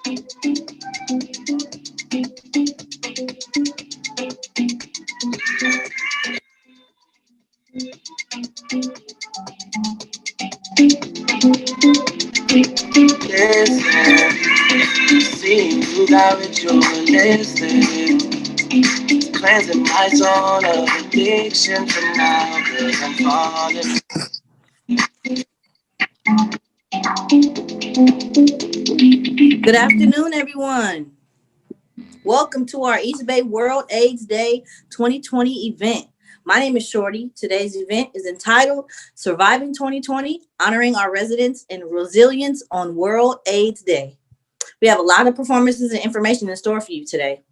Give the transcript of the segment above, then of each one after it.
Seeing you got ritualistic, cleansing my soul of addiction for now, cause I'm falling. Good afternoon, everyone. Welcome to our East Bay World AIDS Day 2020 event. My name is Shorty. Today's event is entitled Surviving 2020, Honoring Our Residents and Resilience on World AIDS Day. We have a lot of performances and information in store for you today.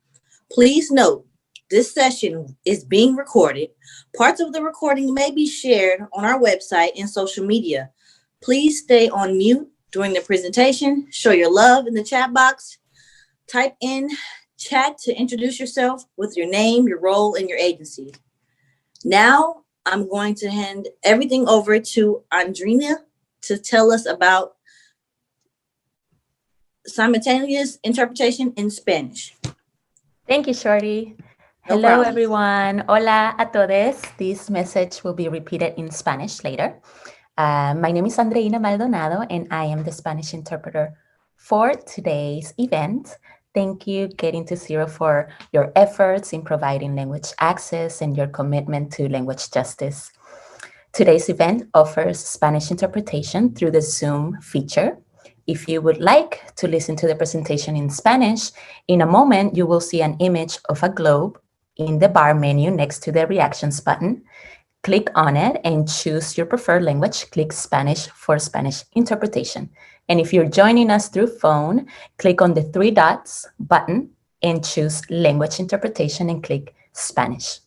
Please note, this session is being recorded. Parts of the recording may be shared on our website and social media. Please stay on mute during the presentation. Show your love in the chat box. Type in chat to introduce yourself with your name, your role, and your agency. Now, I'm going to hand everything over to Andrina to tell us about simultaneous interpretation in Spanish. Thank you, Shorty. No Hello, problem. everyone. Hola a todos. This message will be repeated in Spanish later. My name is Andreina Maldonado, and I am the Spanish interpreter for today's event. Thank you, Getting to Zero, for your efforts in providing language access and your commitment to language justice. Today's event offers Spanish interpretation through the Zoom feature. If you would like to listen to the presentation in Spanish, in a moment you will see an image of a globe in the bar menu next to the reactions button. Click on it and choose your preferred language. Click Spanish for Spanish interpretation. And if you're joining us through phone, click on the three dots button and choose language interpretation and click Spanish.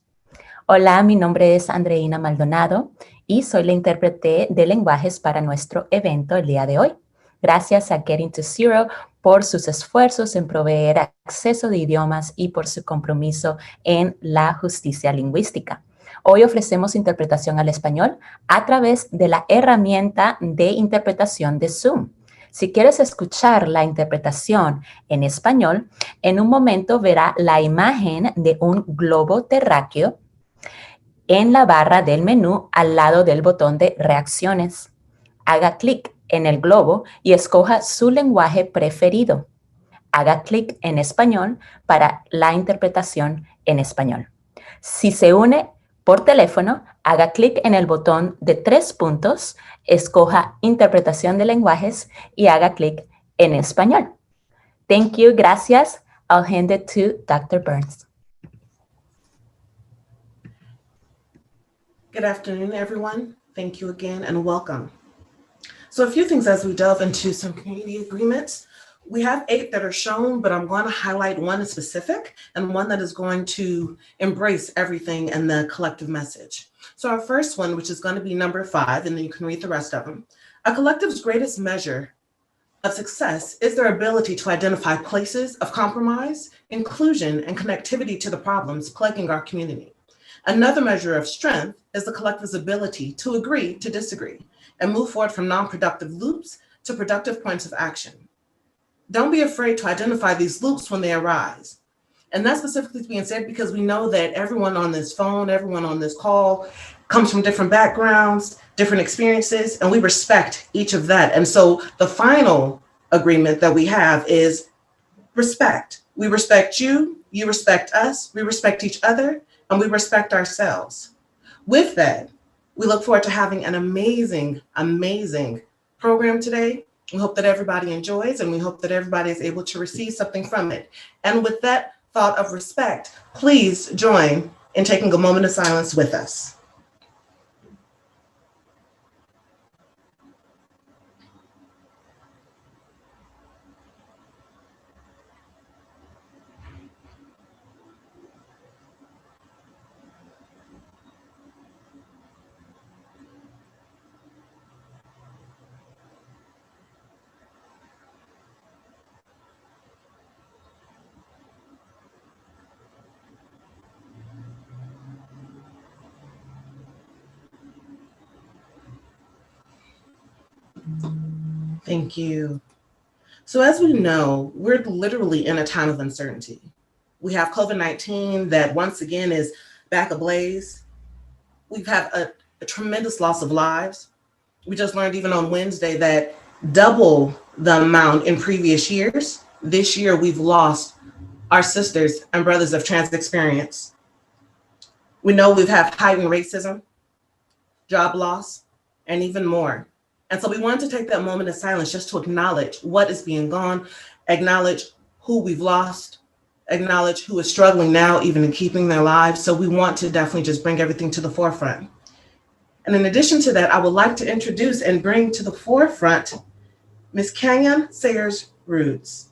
Hola, mi nombre es Andreina Maldonado y soy la intérprete de lenguajes para nuestro evento el día de hoy. Gracias a Getting to Zero por sus esfuerzos en proveer acceso de idiomas y por su compromiso en la justicia lingüística. Hoy ofrecemos interpretación al español a través de la herramienta de interpretación de Zoom. Si quieres escuchar la interpretación en español, en un momento verá la imagen de un globo terráqueo en la barra del menú al lado del botón de reacciones. Haga clic en el globo y escoja su lenguaje preferido. Haga clic en español para la interpretación en español. Si se une por teléfono, haga clic en el botón de 3 puntos, escoja interpretación de lenguajes y haga clic en español. Thank you, gracias. I'll hand it to Dr. Burns. Good afternoon, everyone. Thank you again and welcome. So a few things as we delve into some community agreements. We have 8 that are shown, but I'm going to highlight one in specific and one that is going to embrace everything in the collective message. So our first one, which is going to be number 5, and then you can read the rest of them. A collective's greatest measure of success is their ability to identify places of compromise, inclusion, and connectivity to the problems plaguing our community. Another measure of strength is the collective's ability to agree to disagree and move forward from non-productive loops to productive points of action. Don't be afraid to identify these loops when they arise. And that specifically is being said because we know that everyone on this phone, everyone on this call comes from different backgrounds, different experiences, and we respect each of that. And so the final agreement that we have is respect. We respect you, you respect us, we respect each other, and we respect ourselves. With that, we look forward to having an amazing, amazing program today. We hope that everybody enjoys, and we hope that everybody is able to receive something from it. And with that thought of respect, please join in taking a moment of silence with us. Thank you. So as we know, we're literally in a time of uncertainty. We have COVID-19 that once again is back ablaze. We've had a tremendous loss of lives. We just learned even on Wednesday that double the amount in previous years. This year we've lost our sisters and brothers of trans experience. We know we've had heightened racism, job loss, and even more. And so we wanted to take that moment of silence just to acknowledge what is being gone, acknowledge who we've lost, acknowledge who is struggling now, even in keeping their lives. So we want to definitely just bring everything to the forefront. And in addition to that, I would like to introduce and bring to the forefront Ms. Canyon Sayers Roods.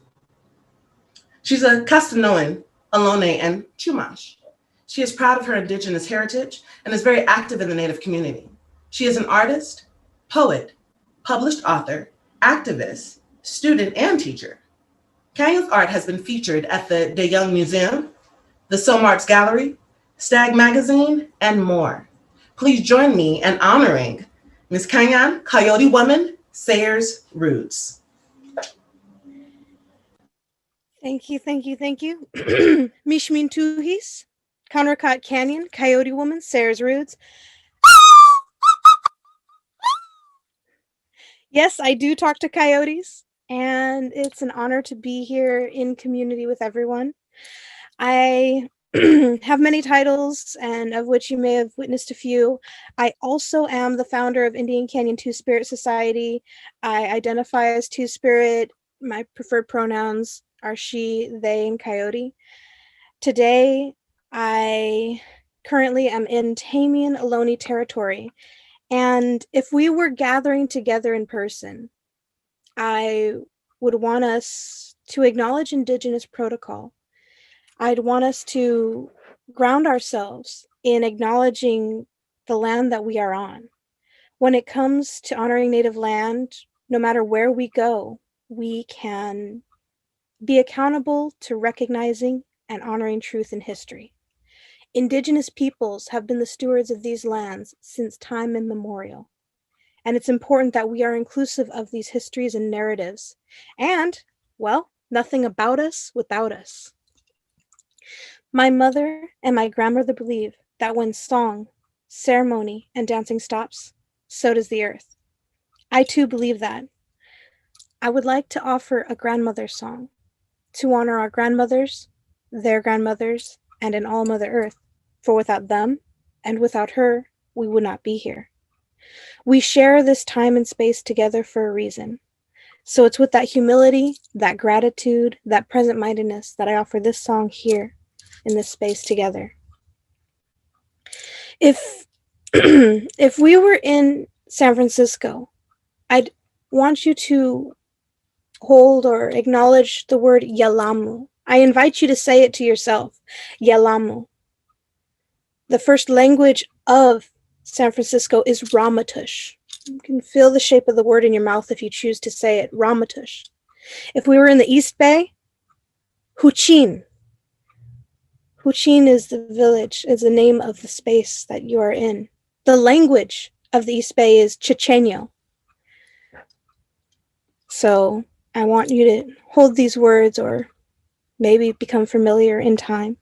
She's a Castanoan, Ohlone, and Chumash. She is proud of her Indigenous heritage and is very active in the Native community. She is an artist, poet, published author, activist, student, and teacher. Canyon's art has been featured at the De Young Museum, the Som Arts Gallery, Stag Magazine, and more. Please join me in honoring Ms. Canyon Coyote Woman Sayers Roods. Thank you. Mishmin Tuhis, Conrakat Canyon, Coyote Woman, Sayers Roods. Yes, I do talk to coyotes, and it's an honor to be here in community with everyone. I have many titles, and of which you may have witnessed a few. I also am the founder of Indian Canyon Two-Spirit Society. I identify as Two-Spirit. My preferred pronouns are she, they, and coyote. Today, I currently am in Tamian Ohlone territory. And if we were gathering together in person, I would want us to acknowledge Indigenous protocol. I'd want us to ground ourselves in acknowledging the land that we are on. When it comes to honoring Native land, no matter where we go, we can be accountable to recognizing and honoring truth in history. Indigenous peoples have been the stewards of these lands since time immemorial. And it's important that we are inclusive of these histories and narratives. And, well, nothing about us without us. My mother and my grandmother believe that when song, ceremony, and dancing stops, so does the earth. I too believe that. I would like to offer a grandmother song to honor our grandmothers, their grandmothers, and an all Mother Earth, for without them and without her, we would not be here. We share this time and space together for a reason. So it's with that humility, that gratitude, that present-mindedness that I offer this song here in this space together. If if we were in San Francisco, I'd want you to hold or acknowledge the word Yalamu. I invite you to say it to yourself, Yalamu. The first language of San Francisco is Ramaytush. You can feel the shape of the word in your mouth if you choose to say it, Ramaytush. If we were in the East Bay, Huchin. Huchin is the village, is the name of the space that you are in. The language of the East Bay is Chichenyo. So I want you to hold these words or maybe become familiar in time.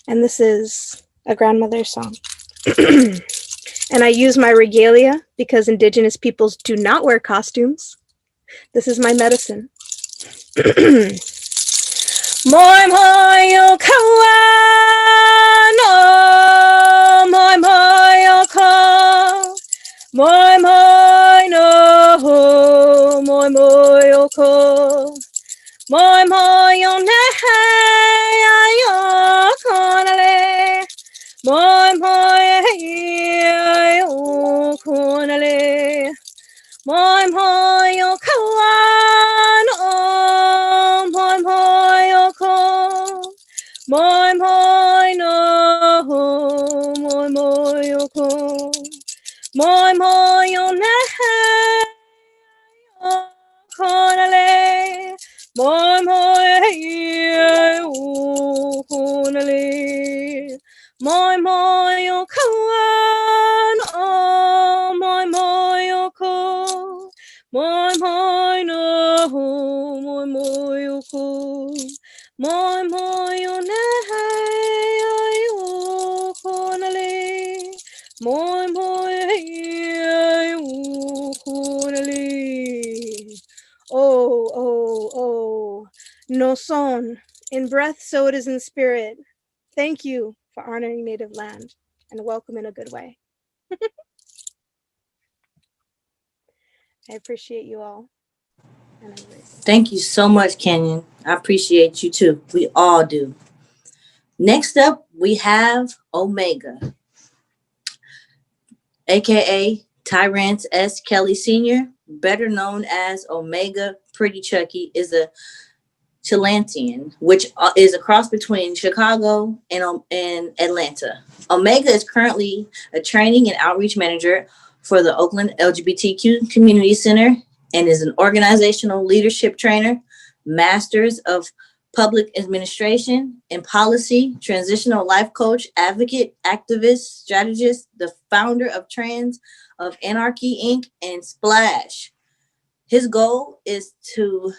And this is a grandmother's song. And I use my regalia because Indigenous peoples do not wear costumes. This is my medicine. Moi moi yo kawano, moi moi yo ko, moi moi no, moi moi yo ko, moi moi yo ne yo konale, moi moi yo konale. Moi moi yo kawano, moi moi yo ko, moi moi no, moi moi yo ko, moi moi yo ne yo konale, moi moi yo konale, moi moi yo kawano, moi moi yo ko. Moi moi no, moi Moi moi o nahai ai o konale. Moi moi ai o konale. Oh, oh, oh. No son. In breath, so it is in spirit. Thank you for honoring native land and welcome in a good way. I appreciate you all. And I'm grateful. Thank you so much, Kenyon. I appreciate you too. We all do. Next up, we have Omega, aka Tyrance S. Kelly Sr., better known as Omega Pretty Chucky, is a Chilantian, which is a cross between Chicago and Atlanta. Omega is currently a training and outreach manager for the Oakland LGBTQ Community Center and is an organizational leadership trainer, masters of public administration and policy, transitional life coach, advocate, activist, strategist, the founder of Trans of Anarchy Inc. and Splash. His goal is to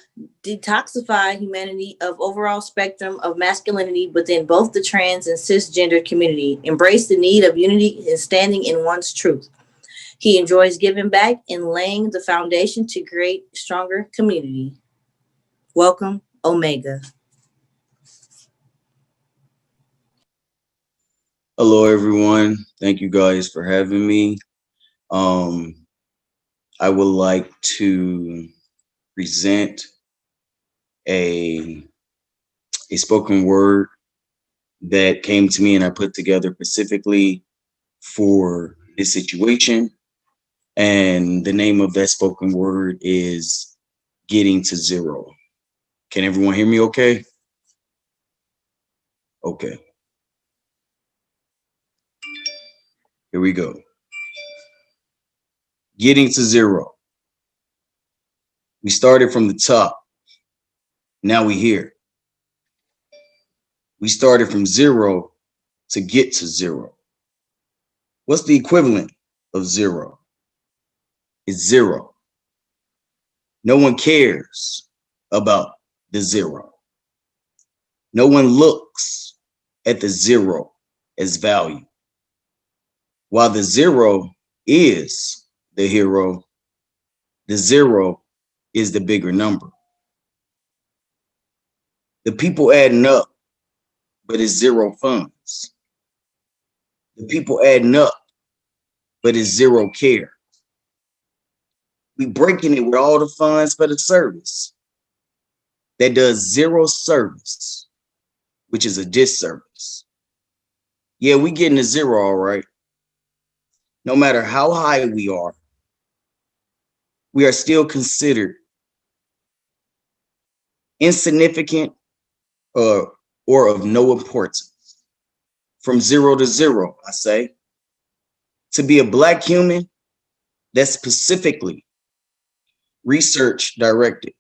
detoxify humanity of overall spectrum of masculinity within both the trans and cisgender community, embrace the need of unity and standing in one's truth. He enjoys giving back and laying the foundation to create stronger community. Welcome, Omega. Hello, everyone. Thank you guys for having me. I would like to present a spoken word that came to me and I put together specifically for this situation. And the name of that spoken word is Getting to Zero. Can everyone hear me okay? Okay. Here we go. Getting to zero. We started from the top. Now we here. We started from zero to get to zero. What's the equivalent of zero? It's zero. No one cares about the zero. No one looks at the zero as value. While the zero is the hero, the zero is the bigger number. The people adding up, but it's zero funds. The people adding up, but it's zero care. We breaking it with all the funds for the service that does zero service, which is a disservice. Yeah, we getting to zero, all right. No matter how high we are still considered insignificant or of no importance. From zero to zero, I say. To be a Black human, that's specifically research directed.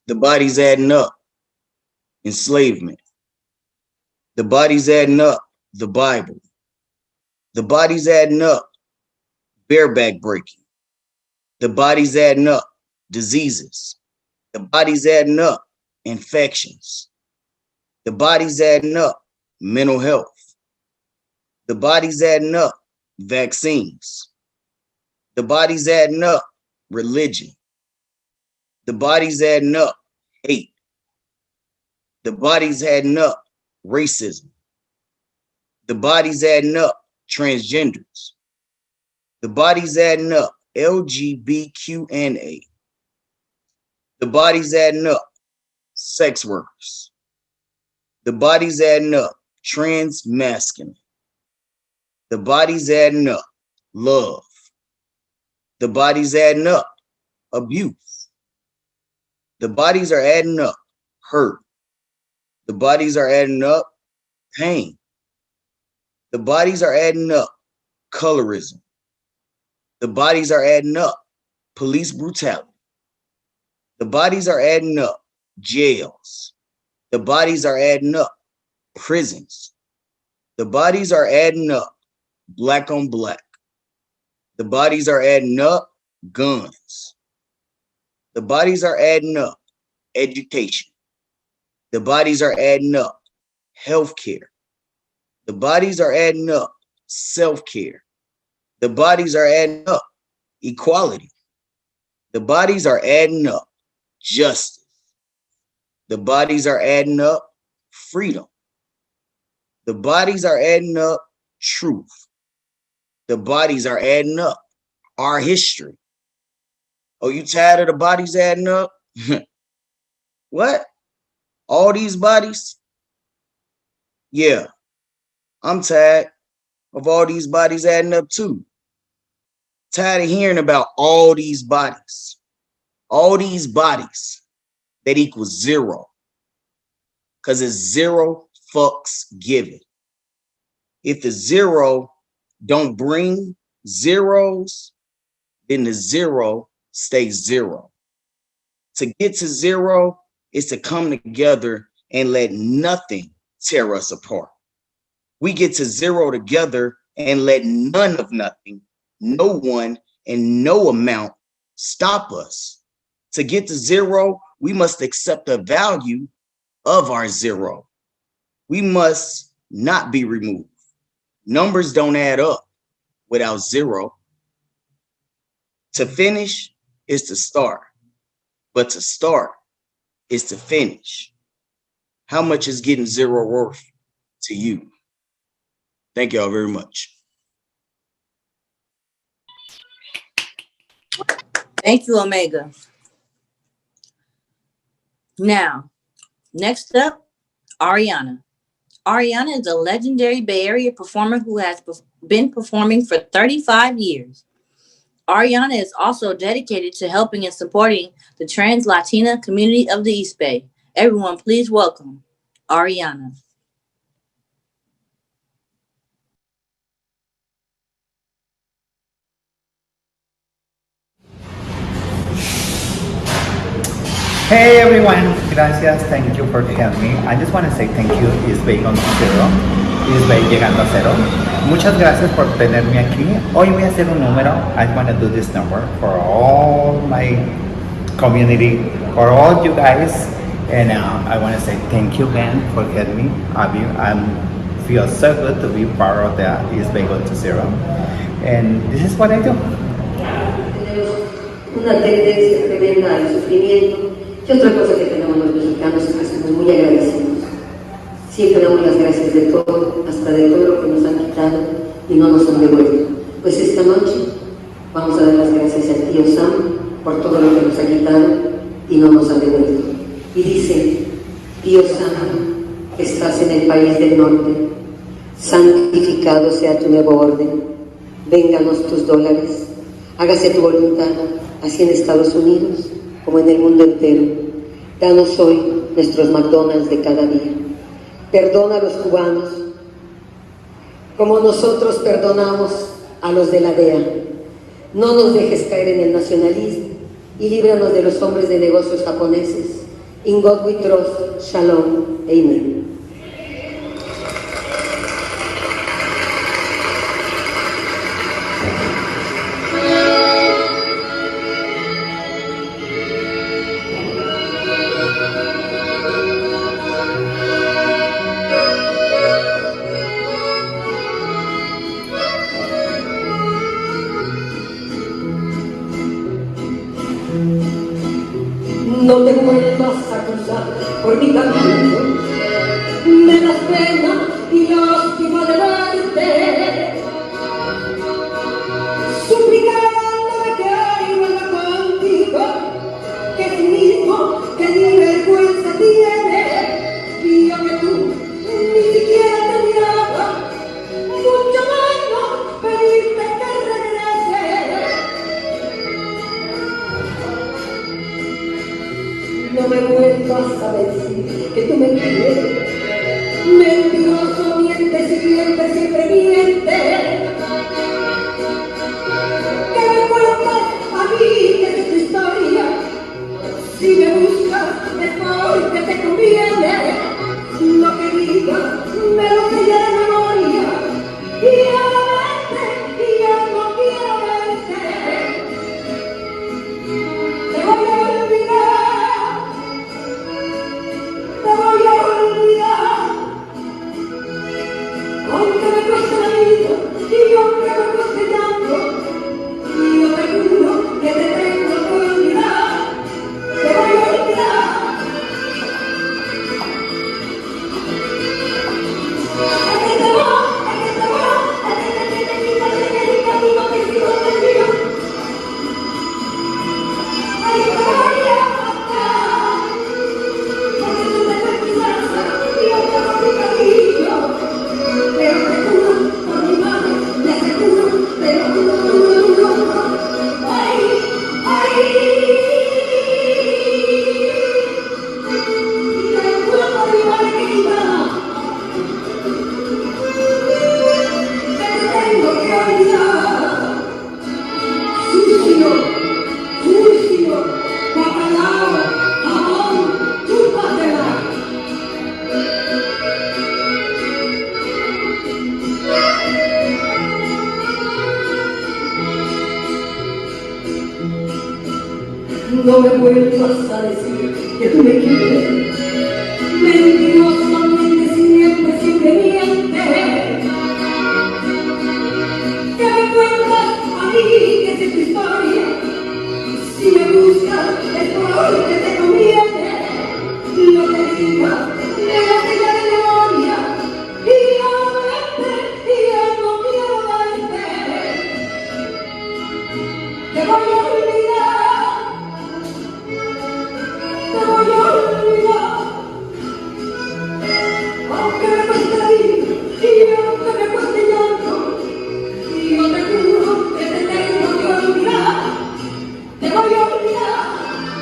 The body's adding up, enslavement. The body's adding up, the Bible. The body's adding up, bareback breaking. The body's adding up, diseases. The body's adding up, infections. The body's adding up, mental health. The body's adding up, vaccines. The body's adding up, religion. The body's adding up, hate. The body's adding up, racism. The body's adding up, transgenders. The body's adding up, LGBTQNA. The body's adding up, sex workers. The body's adding up, trans masculine. The body's adding up, love. The body's adding up, abuse. The bodies are adding up, hurt. The bodies are adding up, pain. The bodies are adding up, colorism. The bodies are adding up, police brutality. The bodies are adding up, jails. The bodies are adding up, prisons. The bodies are adding up, Black on Black. The bodies are adding up, guns. The bodies are adding up, education. The bodies are adding up. Healthcare. The bodies are adding up. Self-care. The bodies are adding up. Equality. The bodies are adding up. Justice. The bodies are adding up. Freedom. The bodies are adding up. Truth. The bodies are adding up. Our history. Oh, you tired of the bodies adding up? What? All these bodies? Yeah, I'm tired of all these bodies adding up too. Tired of hearing about all these bodies. All these bodies that equals zero. Because it's zero fucks given. If the zero don't bring zeros, then the zero stays zero. To get to zero is to come together and let nothing tear us apart. We get to zero together and let none of nothing, no one, and no amount stop us. To get to zero, we must accept the value of our zero. We must not be removed. Numbers don't add up without zero. To finish is to start, but to start is to finish. How much is getting zero worth to you? Thank y'all very much. Thank you, Omega. Now, next up, Ariana. Ariana is a legendary Bay Area performer who has been performing for 35 years. Ariana is also dedicated to helping and supporting the trans Latina community of the East Bay. Everyone, please welcome Ariana. Hey everyone, gracias, thank you for having me. I just want to say thank you, East Bay on cero, East Bay llegando a cero. Muchas gracias por tenerme aquí. Hoy voy a hacer un número. I want to do this number for all my community, for all you guys. And I want to say thank you again for having me. I feel so good to be part of the East Bay Go to Zero. And this is what I do. Una tendencia tremenda al sufrimiento. Y otra cosa que tenemos los mexicanos es que somos muy agradecidos. Siempre damos las gracias de todo, hasta de todo lo que nos han quitado y no nos han devuelto. Pues esta noche vamos a dar las gracias al tío Sam por todo lo que nos ha quitado y no nos ha devuelto. Y dice, tío Sam, que estás en el país del norte, santificado sea tu nuevo orden, vénganos tus dólares, hágase tu voluntad, así en Estados Unidos como en el mundo entero. Danos hoy nuestros McDonald's de cada día. Perdona a los cubanos como nosotros perdonamos a los de la DEA. No nos dejes caer en el nacionalismo y líbranos de los hombres de negocios japoneses. In God we trust. Shalom. Amen. No te vuelvas a cruzar por mi camino, me das pena y lástima de verte, suplicándome que vuelva contigo, que es mismo que ni vergüenza tiene, y yo que tú ni siquiera te miraba, mucho menos pedirte que regreses. No me vuelvas a decir que tú me quieres. Mentiroso, mientes y mientes, siempre mientes. Que me cuentes a mí que es tu historia. Si me buscas es porque te conviene. Lo que digas me lo sé ya de memoria. Quiero verte y ya no quiero verte. Te voy a olvidar. No me vuelvas a decir que tú me quieres. Mentirosamente siempre, siempre mientes. Que me cuentas a mí que es tu historia. Si me buscas es porque te conviene. Lo que digas, déjate ya de memoria. Y ya vete, y ya no quiero verte. Te voy a olvidar, te voy a olvidar. Aunque me cueste reír, y aunque me cueste llanto, y yo te juro que te tengo que olvidar. Te voy a olvidar,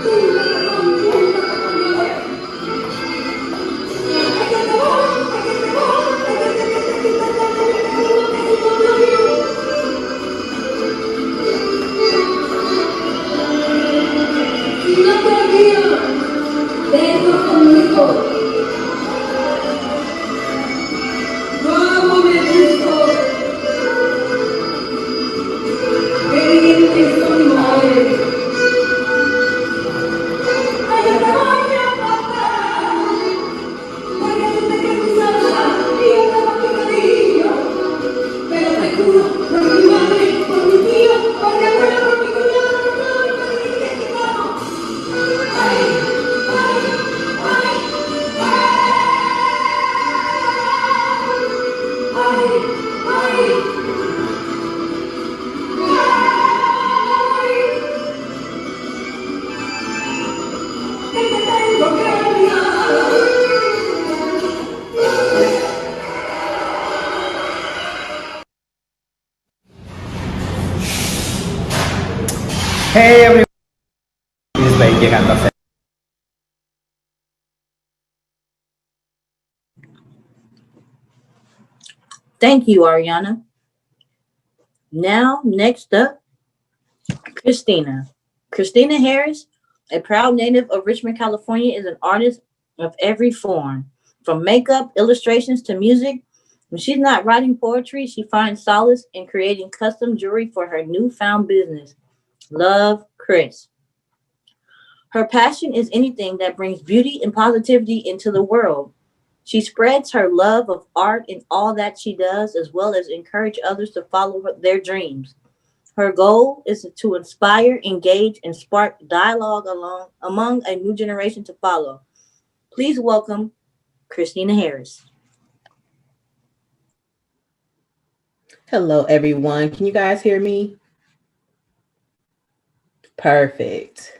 tú me confundas con mi amor. Es que te voy, es que te voy, es que te si no te olvido, dentro conmigo, como me dijo, que soy madre. Ay, yo te voy a matar, porque tú te crees mi salsa y yo te doy mi cariño. Pero te juro, por mi madre, por mi tío, por mi abuela, por mi cuñado, por todo mi familia que te amo. Ay, ay, ay, ay, ay, ay, que te tengo que olvidar. Hey everyone, is by llegando a cero. Thank you, Ariana. Now, next up, Christina. Christina Harris, a proud native of Richmond, California, is an artist of every form, from makeup, illustrations to music. When she's not writing poetry, she finds solace in creating custom jewelry for her newfound business, Love Chris. Her passion is anything that brings beauty and positivity into the world. She spreads her love of art in all that she does, as well as encourage others to follow their dreams. Her goal is to inspire, engage, and spark dialogue among a new generation to follow. Please welcome Christina Harris. Hello, everyone. Can you guys hear me? Perfect.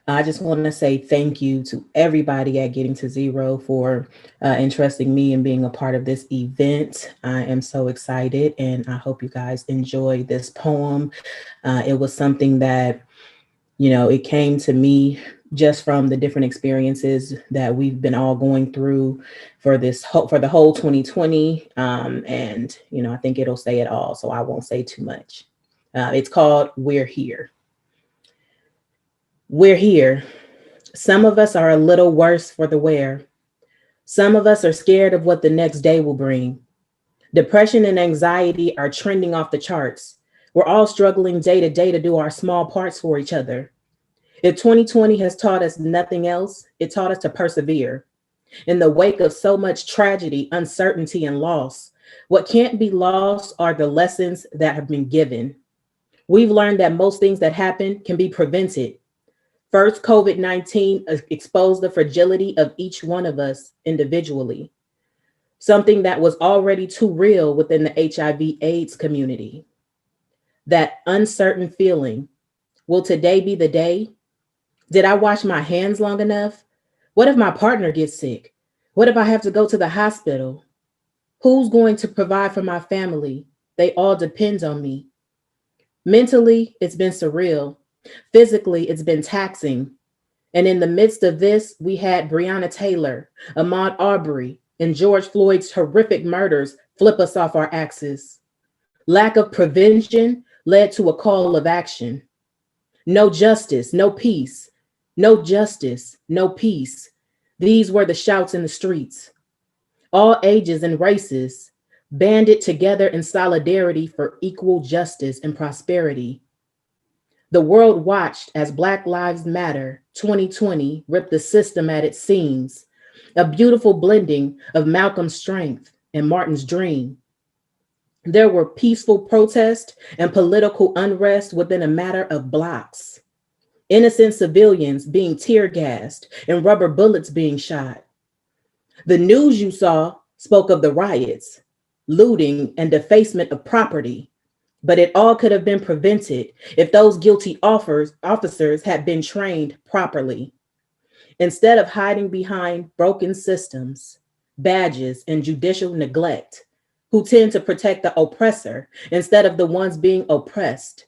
I just want to say thank you to everybody at Getting to Zero for entrusting me in being a part of this event. I am so excited and I hope you guys enjoy this poem. It was something that, it came to me just from the different experiences that we've been all going through for for the whole 2020. And, I think it'll say it all, so I won't say too much. It's called We're Here. We're here. Some of us are a little worse for the wear. Some of us are scared of what the next day will bring. Depression and anxiety are trending off the charts. We're all struggling day to day to do our small parts for each other. If 2020 has taught us nothing else, it taught us to persevere. In the wake of so much tragedy, uncertainty, and loss, what can't be lost are the lessons that have been given. We've learned that most things that happen can be prevented. First, COVID-19 exposed the fragility of each one of us individually, something that was already too real within the HIV/AIDS community. That uncertain feeling, will today be the day? Did I wash my hands long enough? What if my partner gets sick? What if I have to go to the hospital? Who's going to provide for my family? They all depend on me. Mentally, it's been surreal. Physically, it's been taxing. And in the midst of this, we had Breonna Taylor, Ahmaud Arbery, and George Floyd's horrific murders flip us off our axis. Lack of prevention led to a call of action. No justice, no peace. No justice, no peace. These were the shouts in the streets. All ages and races banded together in solidarity for equal justice and prosperity. The world watched as Black Lives Matter 2020 ripped the system at its seams, a beautiful blending of Malcolm's strength and Martin's dream. There were peaceful protests and political unrest within a matter of blocks. Innocent civilians being tear gassed and rubber bullets being shot. The news you saw spoke of the riots, looting, and defacement of property, but it all could have been prevented if those guilty officers had been trained properly. Instead of hiding behind broken systems, badges, and judicial neglect, who tend to protect the oppressor instead of the ones being oppressed,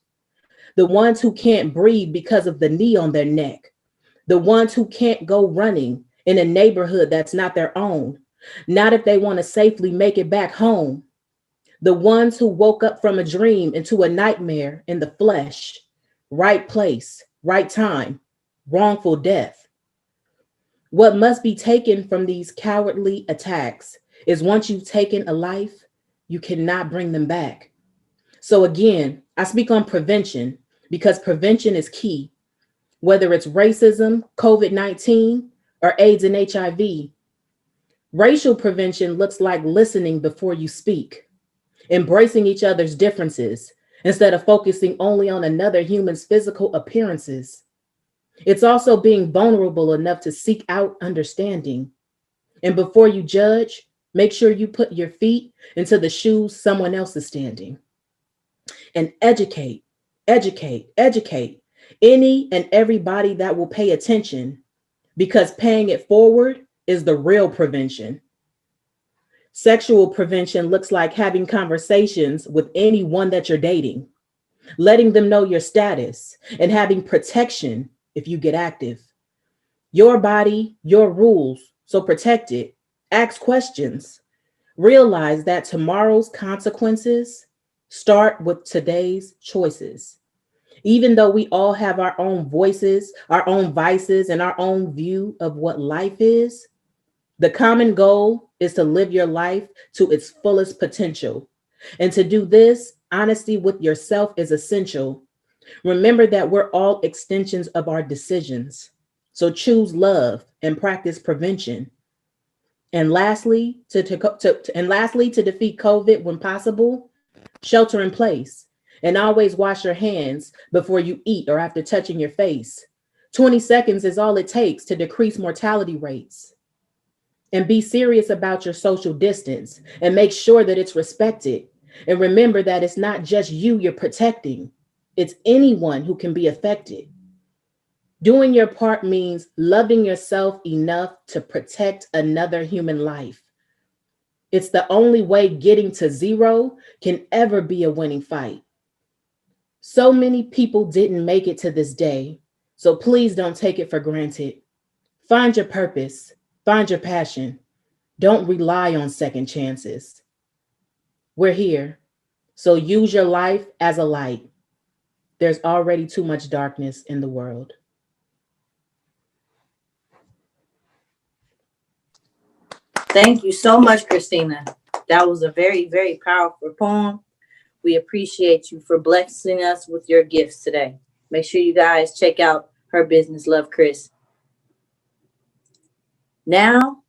the ones who can't breathe because of the knee on their neck, the ones who can't go running in a neighborhood that's not their own, not if they want to safely make it back home, the ones who woke up from a dream into a nightmare in the flesh, right place, right time, wrongful death. What must be taken from these cowardly attacks is once you've taken a life, you cannot bring them back. So again, I speak on prevention because prevention is key, whether it's racism, COVID-19, or AIDS and HIV. Racial prevention looks like listening before you speak, embracing each other's differences instead of focusing only on another human's physical appearances. It's also being vulnerable enough to seek out understanding. And before you judge, make sure you put your feet into the shoes someone else is standing. And educate, educate, educate any and everybody that will pay attention, because paying it forward is the real prevention. Sexual prevention looks like having conversations with anyone that you're dating, letting them know your status, and having protection if you get active. Your body, your rules, so protect it. Ask questions. Realize that tomorrow's consequences start with today's choices. Even though we all have our own voices, our own vices, and our own view of what life is, the common goal is to live your life to its fullest potential. And to do this, honesty with yourself is essential. Remember that we're all extensions of our decisions. So choose love and practice prevention. And lastly, to defeat COVID when possible, shelter in place. And always wash your hands before you eat or after touching your face. 20 seconds is all it takes to decrease mortality rates. And be serious about your social distance and make sure that it's respected. And remember that it's not just you're protecting, it's anyone who can be affected. Doing your part means loving yourself enough to protect another human life. It's the only way getting to zero can ever be a winning fight. So many people didn't make it to this day, so please don't take it for granted. Find your purpose, find your passion. Don't rely on second chances. We're here, so use your life as a light. There's already too much darkness in the world. Thank you so much, Christina. That was a very, very powerful poem. We appreciate you for blessing us with your gifts today. Make sure you guys check out her business, Love Chris. Now,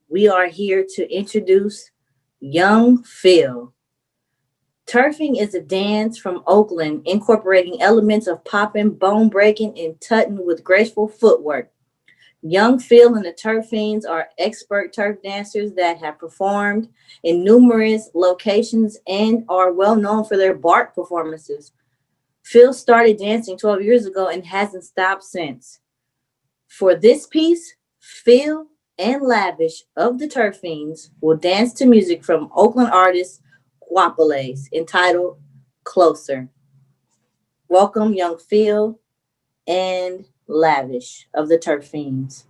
we are here to introduce Young Phil. Turfing is a dance from Oakland, incorporating elements of popping, bone breaking, and tutting with graceful footwork. Young Phil and the Turf Fiends are expert turf dancers that have performed in numerous locations and are well known for their bark performances. Phil started dancing 12 years ago and hasn't stopped since. For this piece, Phil and Lavish of the Turf Fiends will dance to music from Oakland artist Guapales entitled Closer. Welcome, Young Phil and Lavish of the Turf Fiends.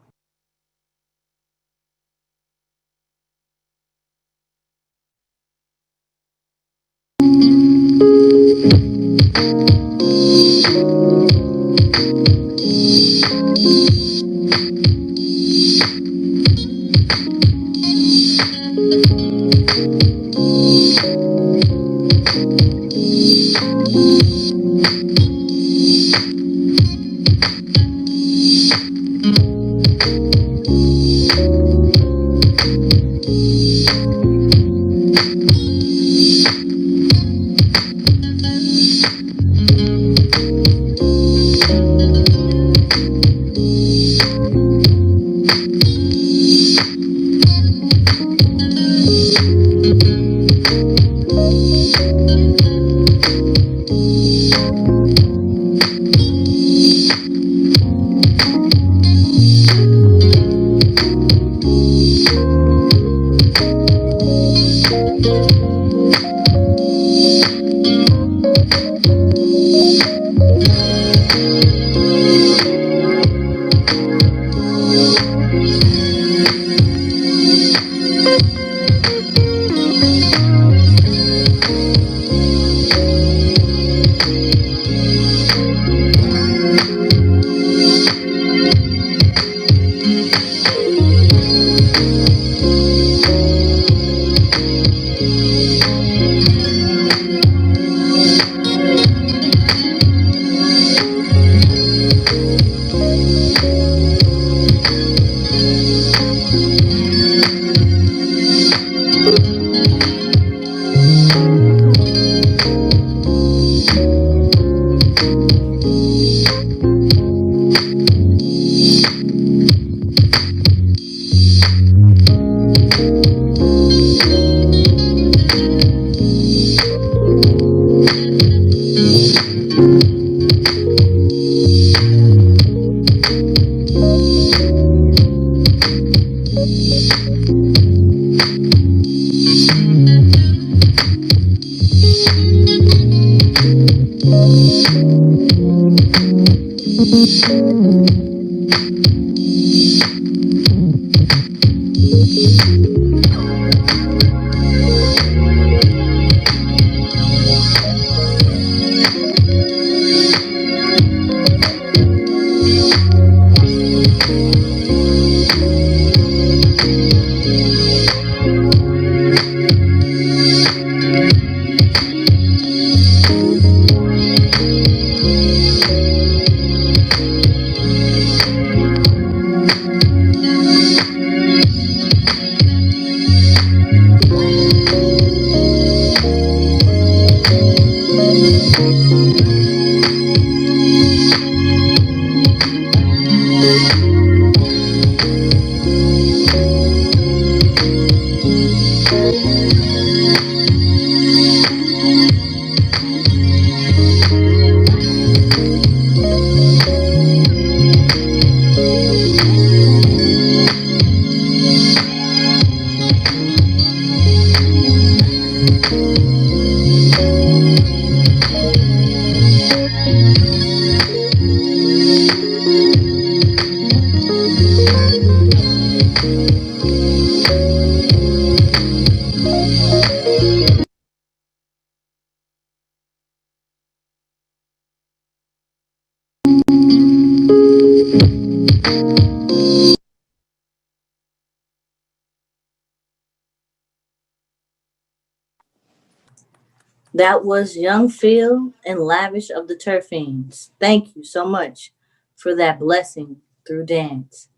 That was Young Phil and Lavish of the Turfines. Thank you so much for that blessing through dance.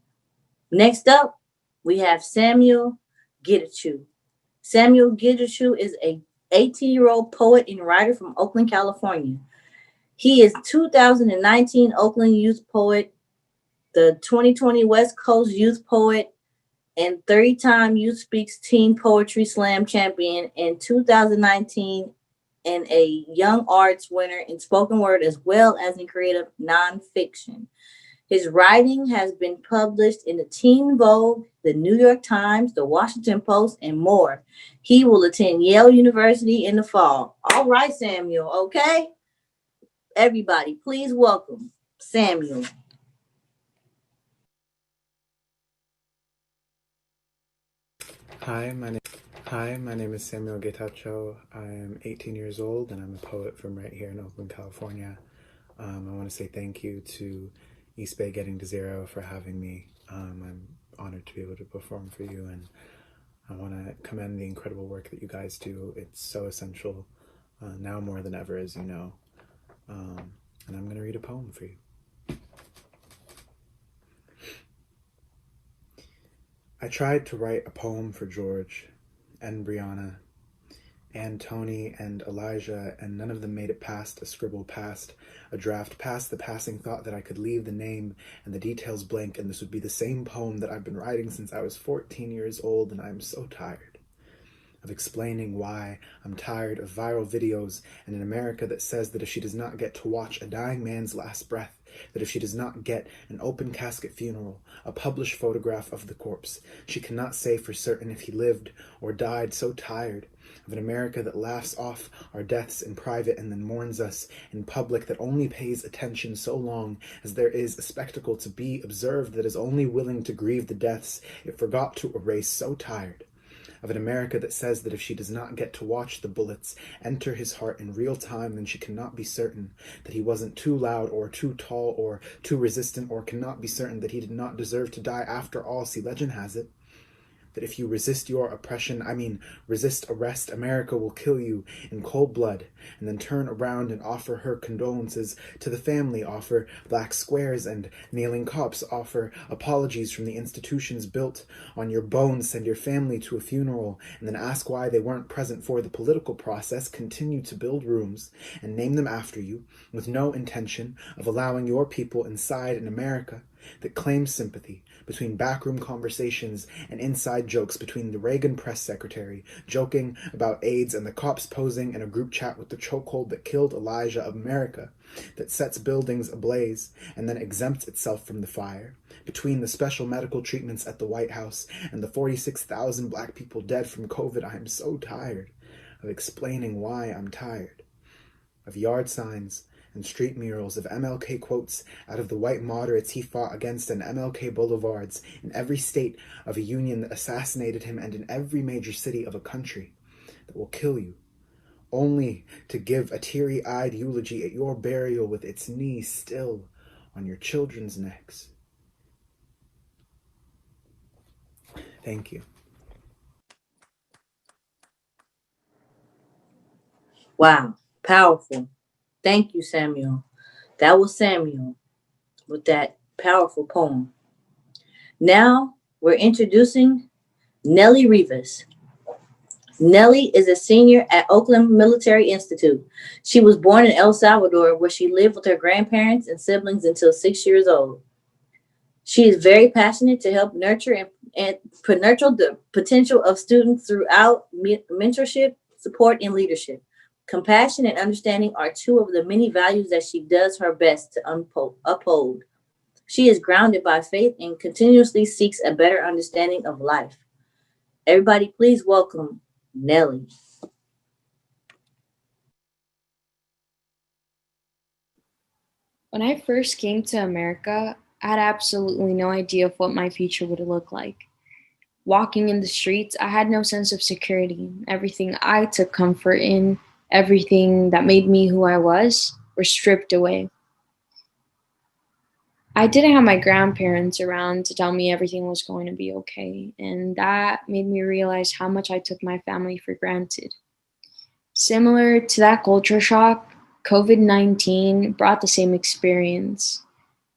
Next up, we have Samuel Gitachu. Samuel Gitachu is a 18-year-old poet and writer from Oakland, California. He is 2019 Oakland Youth Poet, the 2020 West Coast Youth Poet, and 30-time Youth Speaks Teen Poetry Slam champion, and 2019 and a Young Arts winner in spoken word as well as in creative nonfiction. His writing has been published in the Teen Vogue, the New York Times, the Washington Post, and more. He will attend Yale University in the fall. All right, Samuel, okay? Everybody, please welcome Samuel. Hi, my name is Samuel Getacho. I am 18 years old and I'm a poet from right here in Oakland, California. I want to say thank you to East Bay Getting to Zero for having me. I'm honored to be able to perform for you, and I want to commend the incredible work that you guys do. It's so essential now more than ever, as you know. And I'm going to read a poem for you. I tried to write a poem for George and Brianna and Tony and Elijah, and none of them made it past a scribble, past a draft, past the passing thought that I could leave the name and the details blank, and this would be the same poem that I've been writing since I was 14 years old, and I'm so tired. of explaining why I'm tired of viral videos and an America that says that if she does not get to watch a dying man's last breath, that if she does not get an open casket funeral, a published photograph of the corpse, she cannot say for certain if he lived or died. So tired of an America that laughs off our deaths in private and then mourns us in public, that only pays attention so long as there is a spectacle to be observed, that is only willing to grieve the deaths it forgot to erase. So tired of an America that says that if she does not get to watch the bullets enter his heart in real time, then she cannot be certain that he wasn't too loud or too tall or too resistant, or cannot be certain that he did not deserve to die after all. See, legend has it that if you resist your oppression, resist arrest, America will kill you in cold blood and then turn around and offer her condolences to the family, offer black squares and kneeling cops, offer apologies from the institutions built on your bones, send your family to a funeral, and then ask why they weren't present for the political process, continue to build rooms and name them after you with no intention of allowing your people inside an America that claims sympathy between backroom conversations and inside jokes between the Reagan press secretary joking about AIDS and the cops posing in a group chat with the chokehold that killed Elijah, of America that sets buildings ablaze and then exempts itself from the fire, between the special medical treatments at the White House and the 46,000 black people dead from COVID. I am so tired of explaining why I'm tired of yard signs and street murals, of MLK quotes out of the white moderates he fought against, and MLK boulevards in every state of a union that assassinated him, and in every major city of a country that will kill you, only to give a teary-eyed eulogy at your burial with its knee still on your children's necks. Thank you. Wow, powerful. Thank you, Samuel. That was Samuel with that powerful poem. Now we're introducing Nellie Rivas. Nellie is a senior at Oakland Military Institute. She was born in El Salvador, where she lived with her grandparents and siblings until 6 years old. She is very passionate to help nurture and nurture the potential of students throughout mentorship, support, and leadership. Compassion and understanding are two of the many values that she does her best to uphold. She is grounded by faith and continuously seeks a better understanding of life. Everybody, please welcome Nellie. When I first came to America, I had absolutely no idea of what my future would look like. Walking in the streets, I had no sense of security. Everything I took comfort in, everything that made me who I was, were stripped away. I didn't have my grandparents around to tell me everything was going to be okay, and that made me realize how much I took my family for granted. Similar to that culture shock, COVID-19 brought the same experience.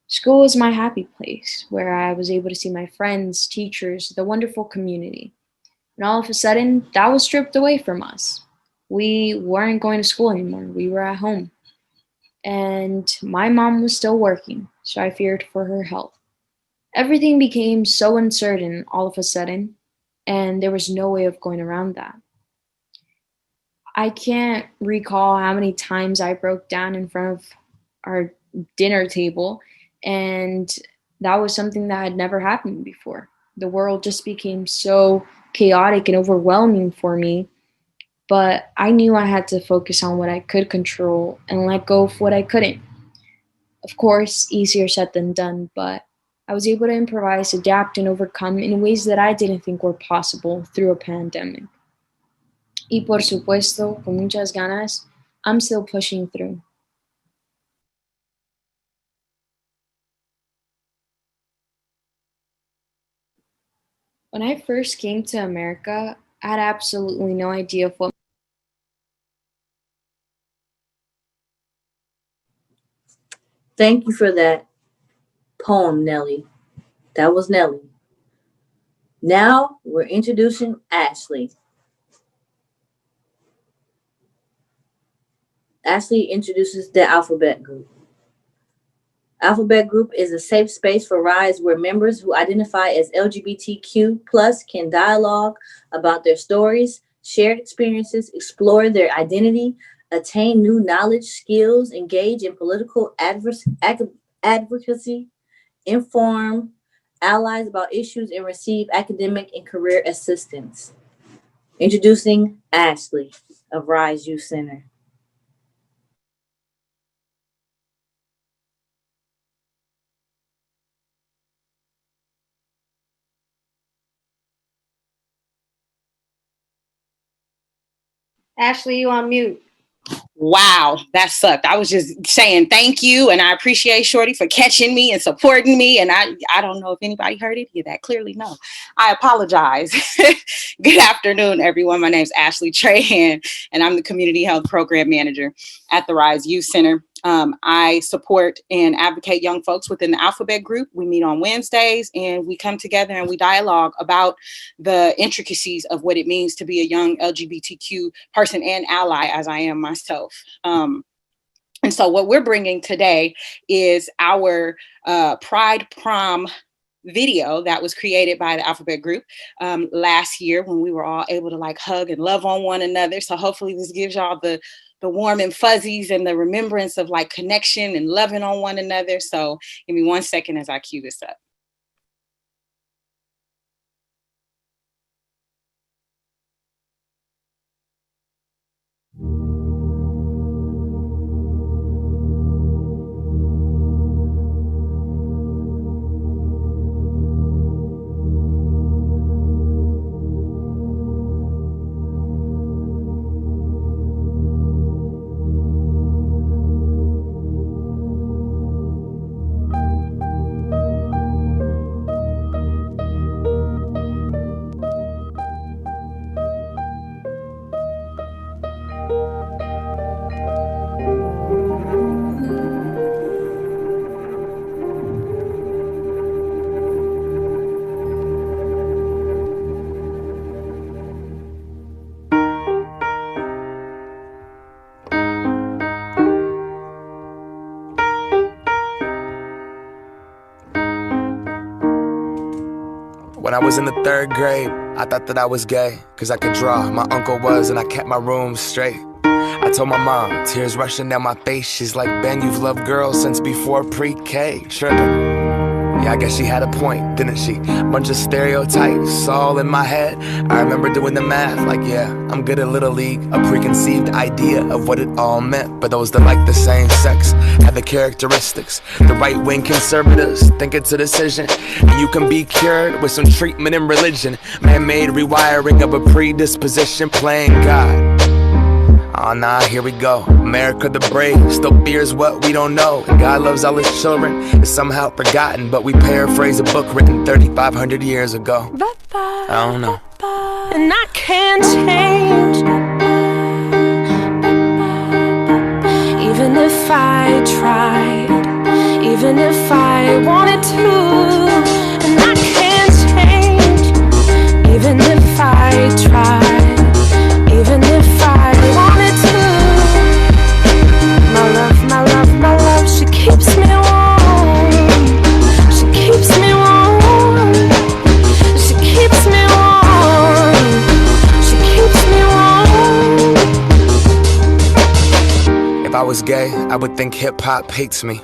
School was my happy place, where I was able to see my friends, teachers, the wonderful community. And all of a sudden, that was stripped away from us. We weren't going to school anymore. We were at home. And my mom was still working, so I feared for her health. Everything became so uncertain all of a sudden, and there was no way of going around that. I can't recall how many times I broke down in front of our dinner table, and that was something that had never happened before. The world just became so chaotic and overwhelming for me, but I knew I had to focus on what I could control and let go of what I couldn't. Of course, easier said than done, but I was able to improvise, adapt, and overcome in ways that I didn't think were possible through a pandemic. Y por supuesto, con muchas ganas, I'm still pushing through. When I first came to America, I had absolutely no idea of what. Thank you for that poem, Nellie. That was Nellie. Now we're introducing Ashley. Ashley introduces the Alphabet Group. Alphabet Group is a safe space for RISE where members who identify as LGBTQ plus can dialogue about their stories, shared experiences, explore their identity, attain new knowledge, skills, engage in political advocacy, inform allies about issues, and receive academic and career assistance. Introducing Ashley of Rise Youth Center. Ashley, you on mute. Wow, that sucked. I was just saying thank you, and I appreciate Shorty for catching me and supporting me. And I don't know if anybody heard any of that. Clearly, no. I apologize. Good afternoon, everyone. My name is Ashley Trahan, and I'm the Community Health Program Manager at the Rise Youth Center. I support and advocate young folks within the Alphabet Group. We meet on Wednesdays, and we come together and we dialogue about the intricacies of what it means to be a young LGBTQ person and ally, as I am myself. And so what we're bringing today is our Pride Prom video that was created by the Alphabet Group last year when we were all able to like hug and love on one another. So hopefully this gives y'all the warm and fuzzies and the remembrance of like connection and loving on one another. So give me 1 second as I cue this up. When I was in the 3rd grade, I thought that I was gay, cause I could draw. My uncle was, and I kept my room straight. I told my mom, tears rushing down my face. She's like, Ben, you've loved girls since before pre-K. Trippin'. Yeah, I guess she had a point, didn't she? Bunch of stereotypes all in my head. I remember doing the math, like, yeah, I'm good at Little League. A preconceived idea of what it all meant. But those that like the same sex have the characteristics. The right-wing conservatives think it's a decision, and you can be cured with some treatment in religion. Man-made rewiring of a predisposition, playing God. Oh nah, here we go. America the brave still fears what we don't know. And God loves all his children, it's somehow forgotten. But we paraphrase a book written 3,500 years ago. I don't know. And I can't change, even if I tried, even if I wanted to. And I can't change, even if I tried, even if I wanted to. My love, she keeps me warm. She keeps me warm. She keeps me warm. She keeps me warm. If I was gay, I would think hip-hop hates me.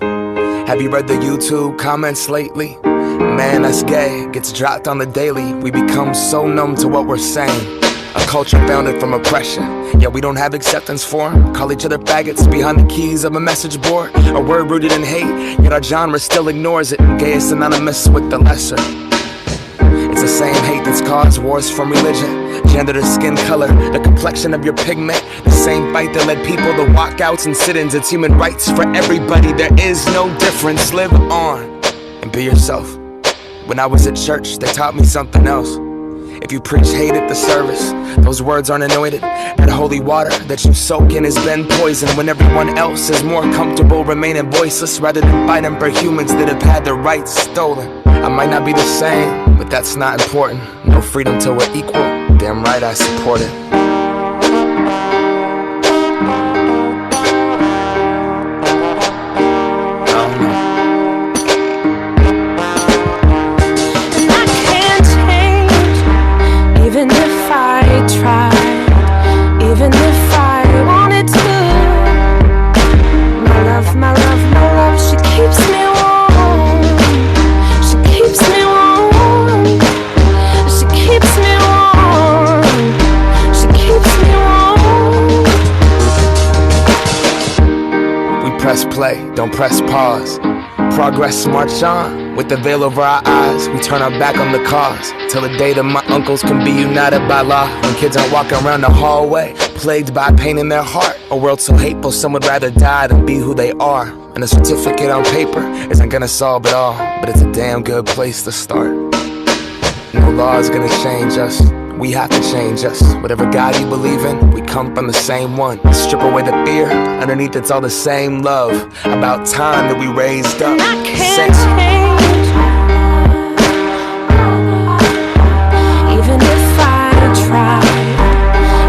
Have you read the YouTube comments lately? Man, that's gay, gets dropped on the daily. We become so numb to what we're saying. A culture founded from oppression, yet we don't have acceptance for them. Call each other faggots behind the keys of a message board. A word rooted in hate, yet our genre still ignores it. Gay is synonymous with the lesser. It's the same hate that's caused wars from religion, gender to skin color, the complexion of your pigment. The same fight that led people to walkouts and sit-ins. It's human rights for everybody, there is no difference. Live on and be yourself. When I was at church, they taught me something else. If you preach hate at the service, those words aren't anointed. That holy water that you soak in has been poisoned. When everyone else is more comfortable remaining voiceless, rather than fighting for humans that have had their rights stolen. I might not be the same, but that's not important. No freedom till we're equal, damn right I support it. Even if I tried, play, don't press pause. Progress march on, with the veil over our eyes. We turn our back on the cause, till the day that my uncles can be united by law. When kids aren't walking around the hallway, plagued by pain in their heart. A world so hateful, some would rather die than be who they are. And a certificate on paper isn't gonna solve it all, but it's a damn good place to start. No law is gonna change us, we have to change us. Whatever God you believe in, we come from the same one. Strip away the fear, underneath it's all the same love. About time that we raised up. I can't change, even if I tried,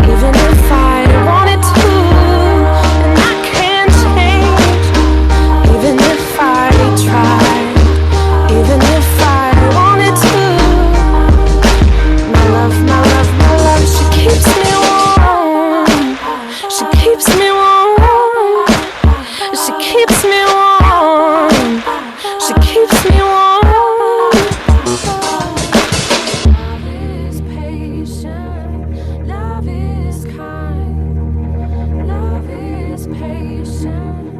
even if I wanted to. And I can't change, even if I tried, even if I wanted to. My love, my love, my love, she keeps me warm. She keeps me warm. She keeps me warm. She keeps me warm. Love is patient. Love is kind. Love is patient.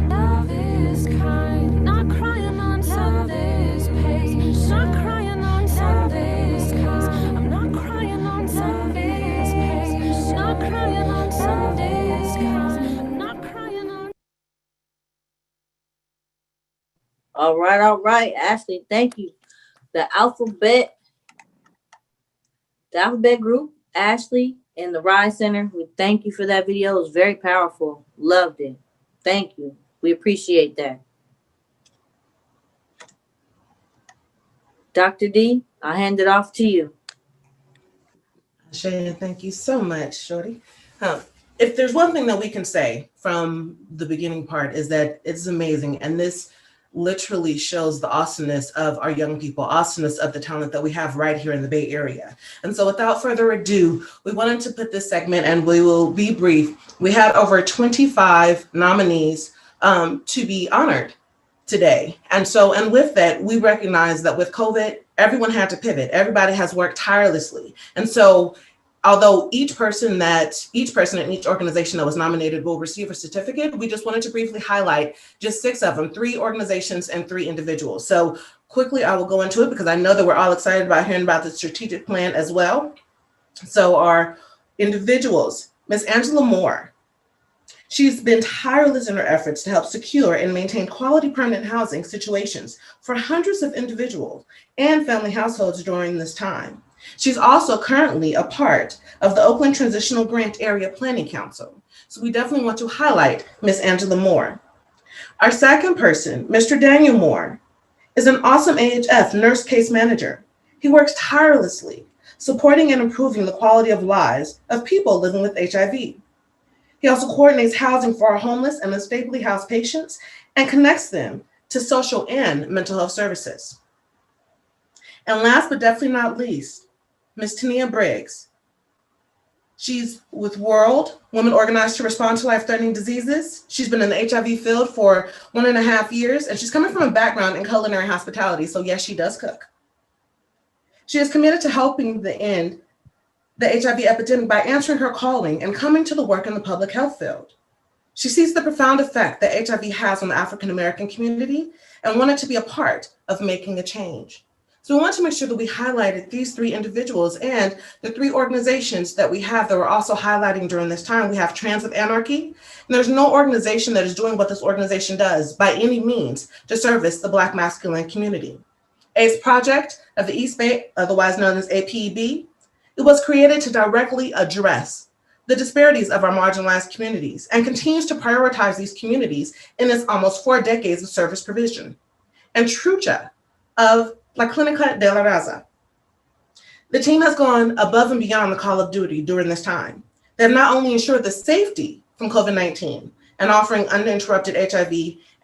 Love is kind. Not crying on Sundays, patient. Not crying on Sundays, cause I'm not crying on Sundays, patient. Not crying on Sundays, cause I'm not crying on. All right, Ashley, thank you. The alphabet group, Ashley, and the Rise Center, we thank you for that video. It was very powerful. Loved it. Thank you. We appreciate that. Dr. D, I'll hand it off to you. Shay, thank you so much, Shorty. If there's one thing that we can say from the beginning part is that it's amazing. And this literally shows the awesomeness of our young people, awesomeness of the talent that we have right here in the Bay Area. And so without further ado, we wanted to put this segment, and we will be brief. We had over 25 nominees to be honored today. And with that, we recognize that with COVID, everyone had to pivot. Everybody has worked tirelessly. And so although each person in each organization that was nominated will receive a certificate, we just wanted to briefly highlight just 6 of them, 3 organizations and 3 individuals. So quickly, I will go into it because I know that we're all excited about hearing about the strategic plan as well. So our individuals, Ms. Angela Moore. She's been tireless in her efforts to help secure and maintain quality permanent housing situations for hundreds of individuals and family households during this time. She's also currently a part of the Oakland Transitional Grant Area Planning Council. So we definitely want to highlight Ms. Angela Moore. Our second person, Mr. Daniel Moore, is an awesome AHF nurse case manager. He works tirelessly, supporting and improving the quality of lives of people living with HIV. He also coordinates housing for our homeless and unstably housed patients and connects them to social and mental health services. And last but definitely not least, Ms. Tania Briggs. She's with World Women Organized to Respond to Life-Threatening Diseases. She's been in the HIV field for 1.5 years, and she's coming from a background in culinary hospitality, so yes, she does cook. She is committed to helping end the HIV epidemic by answering her calling and coming to the work in the public health field. She sees the profound effect that HIV has on the African American community and wanted to be a part of making a change. So we want to make sure that we highlighted these 3 individuals and the 3 organizations that we have that we're also highlighting during this time. We have Trans of Anarchy, and there's no organization that is doing what this organization does by any means to service the Black masculine community. AIDS Project of the East Bay, otherwise known as APEB, it was created to directly address the disparities of our marginalized communities and continues to prioritize these communities in its almost 4 decades of service provision. And Trucha of La Clínica de la Raza. The team has gone above and beyond the call of duty during this time. They have not only ensured the safety from COVID-19 and offering uninterrupted HIV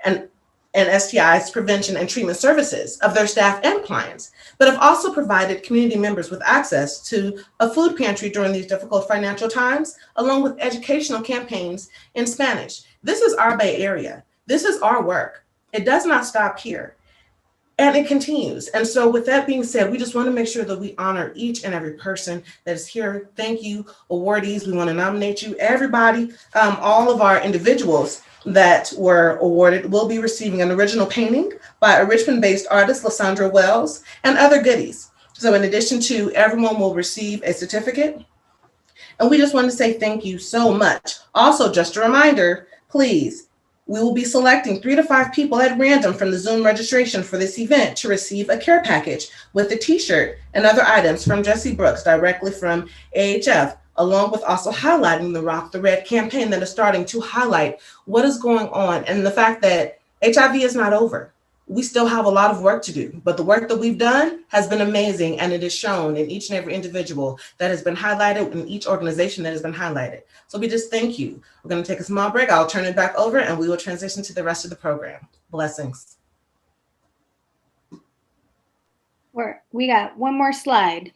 and STIs prevention and treatment services of their staff and clients, but have also provided community members with access to a food pantry during these difficult financial times, along with educational campaigns in Spanish. This is our Bay Area. This is our work. It does not stop here. And it continues. And so with that being said, we just want to make sure that we honor each and every person that is here. Thank you, awardees. We want to nominate you. Everybody, all of our individuals that were awarded will be receiving an original painting by a Richmond-based artist, Lysandra Wells, and other goodies. So in addition to, everyone will receive a certificate. And we just want to say thank you so much. Also, just a reminder, please, we will be selecting 3 to 5 people at random from the Zoom registration for this event to receive a care package with a t-shirt and other items from Jesse Brooks directly from AHF, along with also highlighting the Rock the Red campaign that is starting to highlight what is going on and the fact that HIV is not over. We still have a lot of work to do, but the work that we've done has been amazing, and it is shown in each and every individual that has been highlighted, in each organization that has been highlighted. So we just thank you. We're going to take a small break. I'll turn it back over, and we will transition to the rest of the program. Blessings. We got one more slide.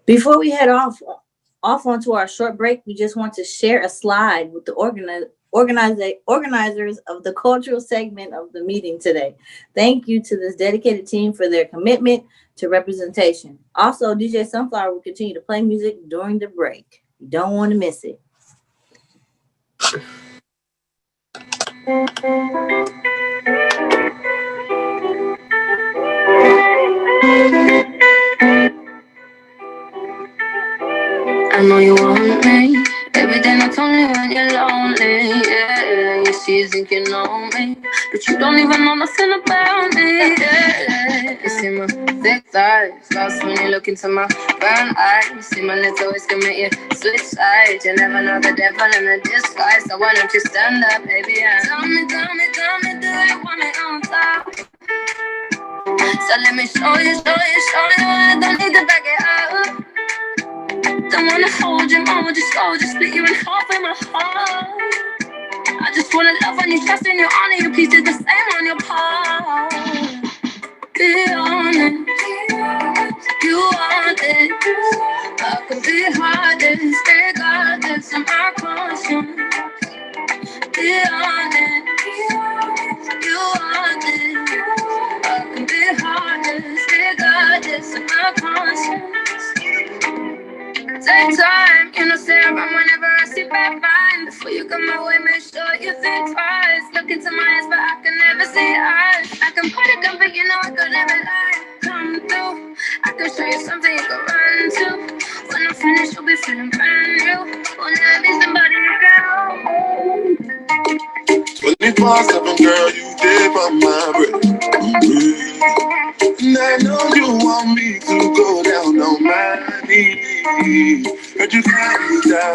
Before we head off onto our short break, we just want to share a slide with the organizers of the cultural segment of the meeting today. Thank you to this dedicated team for their commitment to representation. Also, DJ Sunflower will continue to play music during the break. You don't want to miss it. I know you want me. Every day not only when you're lonely. Yeah, you see you think you know me, but you don't even know nothing about me. Yeah, you see my thick thighs, lost when you look into my brown eyes. You see my lips always commit you switch sides. You never know the devil in a disguise. So why don't you stand up, baby? And tell me, do you want me on top? So let me show you. I don't need to back it up. Don't wanna hold you, mama, just go, just split you in half in my heart. I just wanna love on you, trust in you, honor you, please do the same on your part. Be honest, you want it. I can be heartless, regardless of my conscience. Be honest, you want it. I can be heartless, regardless of my conscience. Take time, you know, say I run whenever I see bad mind. Before you come my way, make sure you think twice. Look into my eyes, but I can never see eyes. I can put it down, but you know I could never lie. Come through, I can show you something you can run to. When I'm finished, you'll be feeling brand new. Will never be somebody you go. 24/7, girl, you dip on my breath. And I know you want me to go down on my knees. Heard you cry, I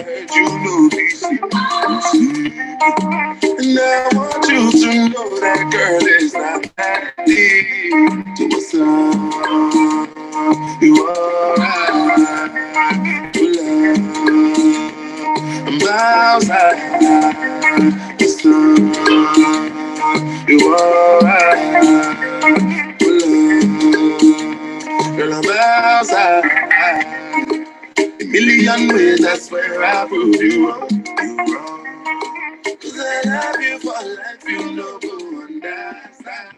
heard you know this. And I want you to know that girl is not that deep. So what's up? You alright? I'm outside. What's up? You alright? Girl, I'm outside. A million ways, I swear I proved you wrong. Cause I love you for life, you know, go understand.